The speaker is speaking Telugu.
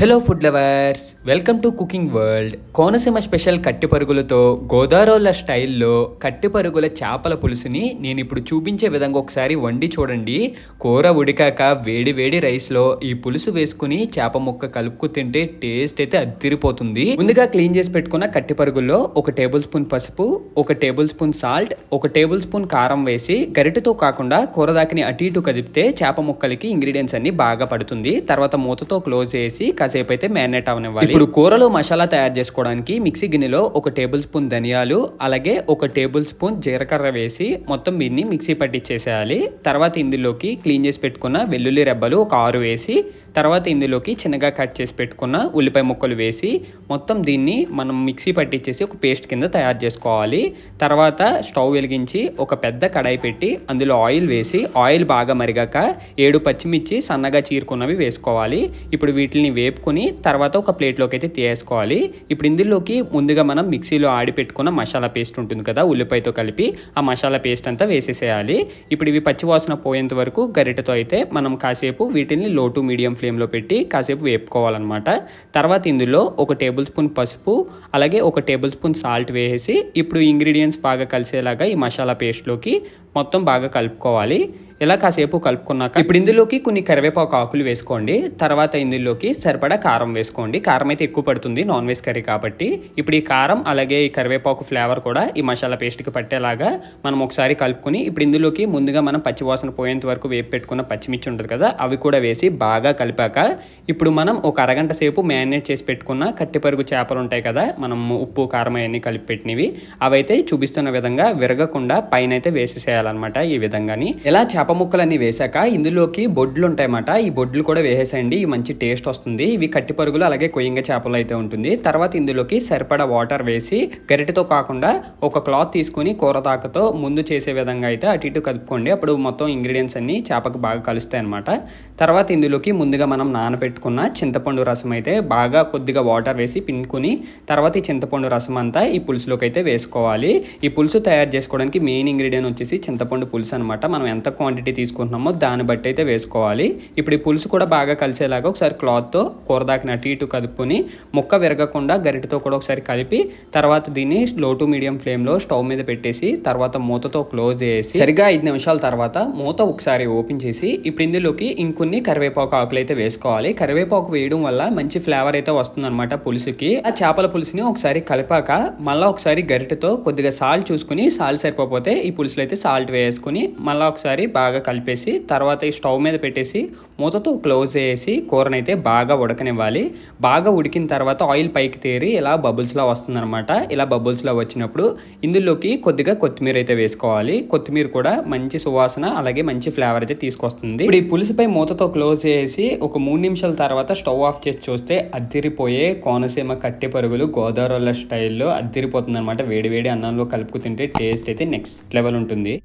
Hello food lovers, welcome to cooking world. Konaseema special కట్టి పరుగులతో గోదావరిల స్టైల్లో కట్టి పరుగుల చేపల పులుసుని నేను ఇప్పుడు చూపించే విధంగా ఒకసారి వండి చూడండి. కూర ఉడికాక వేడి వేడి రైస్లో ఈ పులుసు వేసుకుని చేప ముక్క కలుపుకు తింటే టేస్ట్ అయితే అద్దిరిపోతుంది. ముందుగా క్లీన్ చేసి పెట్టుకున్న కట్టి పరుగుల్లో 1 టేబుల్ స్పూన్ పసుపు, 1 table spoon salt, 1 table spoon కారం వేసి గరిటెతో కాకుండా కూర దాకిని అటు ఇటు కదిపితే చేప ముక్కలకి ఇంగ్రీడియంట్స్ అన్ని బాగా పడుతుంది. తర్వాత మూతతో క్లోజ్ చేసి కాసేపు అయితే మ్యారినేట్ అవనివ్వాలి. ఇప్పుడు కూరలో మసాలా తయారు చేసుకోవడానికి మిక్సీ గిన్నెలో 1 టేబుల్ స్పూన్ ధనియాలు, అలాగే 1 టేబుల్ స్పూన్ జీలకర్ర వేసి మొత్తం దీన్ని మిక్సీ పట్టించేసేయాలి. తర్వాత ఇందులోకి క్లీన్ చేసి పెట్టుకున్న వెల్లుల్లి రెబ్బలు 6 వేసి, తర్వాత ఇందులోకి చిన్నగా కట్ చేసి పెట్టుకున్న ఉల్లిపాయ ముక్కలు వేసి మొత్తం దీన్ని మనం మిక్సీ పట్టించేసి ఒక పేస్ట్ కింద తయారు చేసుకోవాలి. తర్వాత స్టవ్ వెలిగించి ఒక పెద్ద కడాయి పెట్టి అందులో ఆయిల్ వేసి ఆయిల్ బాగా మరిగాక 7 పచ్చిమిర్చి సన్నగా చీరుకున్నవి వేసుకోవాలి. ఇప్పుడు వీటిని వేపుకొని తర్వాత ఒక ప్లేట్లోకి అయితే తీసుకోవాలి. ఇప్పుడు ఇందులోకి ముందుగా మనం మిక్సీలో ఆడి పెట్టుకున్న మసాలా పేస్ట్ ఉంటుంది కదా, ఉల్లిపాయతో కలిపి ఆ మసాలా పేస్ట్ అంతా వేసేసేయాలి. ఇప్పుడు ఇవి పచ్చివాసన పోయేంత వరకు గరిటెతో అయితే మనం కాసేపు వీటిని లో టు మీడియం ఫ్లేమ్లో పెట్టి కాసేపు వేపుకోవాలన్నమాట. తర్వాత ఇందులో 1 టేబుల్ స్పూన్ పసుపు, అలాగే 1 టేబుల్ స్పూన్ సాల్ట్ వేసి ఇప్పుడు ఇంగ్రీడియంట్స్ బాగా కలిసేలాగా ఈ మసాలా పేస్ట్లోకి మొత్తం బాగా కలుపుకోవాలి. ఇలా కాసేపు కలుపుకున్నాక ఇప్పుడు ఇందులోకి కొన్ని కరివేపాకు ఆకులు వేసుకోండి. తర్వాత ఇందులోకి సరిపడా కారం వేసుకోండి. కారం అయితే ఎక్కువ పడుతుంది నాన్ వెజ్ కర్రీ కాబట్టి. ఇప్పుడు ఈ కారం అలాగే ఈ కరివేపాకు ఫ్లేవర్ కూడా ఈ మసాలా పేస్ట్కి పట్టేలాగా మనం ఒకసారి కలుపుకొని ఇప్పుడు ఇందులోకి ముందుగా మనం పచ్చివాసన పోయేంత వరకు వేపు పెట్టుకున్న పచ్చిమిర్చి ఉంటుంది కదా, అవి కూడా వేసి బాగా కలిపాక ఇప్పుడు మనం ఒక అరగంట సేపు మ్యారినేట్ చేసి పెట్టుకున్న కట్టి పరుగు చేపలు ఉంటాయి కదా, మనం ఉప్పు కారం అవన్నీ కలిపి పెట్టినవి, అవైతే చూపిస్తున్న విధంగా విరగకుండా పైన అయితే వేసేసేయాలన్నమాట. ఈ విధంగాని ఇలా చేప ముక్కలన్నీ వేసాక ఇందులోకి బొడ్లు ఉంటాయన్నమాట. ఈ బొడ్లు కూడా వేసేయండి, ఈ మంచి టేస్ట్ వస్తుంది. ఇవి కట్టి పరుగులు అలాగే కొయ్యంగ చేపలు అయితే ఉంటుంది. తర్వాత ఇందులోకి సరిపడా వాటర్ వేసి గరిటెతో కాకుండా ఒక క్లాత్ తీసుకుని కూర తాకతో ముందు చేసే విధంగా అయితే అటు ఇటు కలుపుకోండి. అప్పుడు మొత్తం ఇంగ్రీడియంట్స్ అన్ని చేపకు బాగా కలుస్తాయి అనమాట. తర్వాత ఇందులోకి ముందుగా మనం నానబెట్టుకున్న చింతపండు రసం అయితే బాగా కొద్దిగా వాటర్ వేసి పిండుకొని తర్వాత ఈ చింతపండు రసం అంతా ఈ పులుసులోకి అయితే వేసుకోవాలి. ఈ పులుసు తయారు చేసుకోవడానికి మెయిన్ ఇంగ్రీడియంట్ వచ్చేసి చింతపండు పులుసు అనమాట. మనం ఎంత క్వాంటిటీ తీసుకుంటున్నామో దాన్ని బట్టి అయితే వేసుకోవాలి. ఇప్పుడు ఈ పులుసు కూడా బాగా కలిసేలాగా ఒకసారి క్లాత్తో కూర దాకిన అటు ఇటు కదుపుకొని ముక్క విరగకుండా గరిటెతో కూడా ఒకసారి కలిపి తర్వాత దీన్ని లో టు మీడియం ఫ్లేమ్లో స్టవ్ మీద పెట్టేసి తర్వాత మూతతో క్లోజ్ చేసి సరిగా 5 నిమిషాల తర్వాత మూత ఒకసారి ఓపెన్ చేసి ఇప్పుడు ఇందులోకి ఇంకొన్ని కరివేపాకు ఆకులు అయితే వేసుకోవాలి. కరివేపాకు వేయడం వల్ల మంచి ఫ్లేవర్ అయితే వస్తుందన్నమాట పులుసుకి. ఆ చేపల పులుసుని ఒకసారి కలిపాక మళ్ళీ ఒకసారి గరిటెతో కొద్దిగా సాల్ట్ చూసుకుని, సాల్ట్ సరిపోతే ఈ పులుసులో అయితే సాల్ట్ వేసుకుని మళ్ళీ ఒకసారి బాగా కలిపేసి తర్వాత ఈ స్టవ్ మీద పెట్టేసి మూతతో క్లోజ్ చేసి కూరనైతే బాగా ఉడకనివ్వాలి. బాగా ఉడికిన తర్వాత ఆయిల్ పైకి తేరి ఇలా బబుల్స్లా వస్తుందన్నమాట. ఇలా బబుల్స్లా వచ్చినప్పుడు ఇందులోకి కొద్దిగా కొత్తిమీర అయితే వేసుకోవాలి. కొత్తిమీర కూడా మంచి సువాసన అలాగే మంచి ఫ్లేవర్ అయితే తీసుకొస్తుంది. ఇప్పుడు ఈ పులుసుపై మూతతో క్లోజ్ చేసి ఒక 3 నిమిషాల తర్వాత స్టవ్ ఆఫ్ చేసి చూస్తే అద్దిరిపోయే కోనసీమ కట్టె పరుగులు గోదావరి స్టైల్లో అద్దిరిపోతుంది అనమాట. వేడి వేడి అన్నంలో కలుపుకు తింటే టేస్ట్ అయితే నెక్స్ట్ లెవెల్ ఉంటుంది.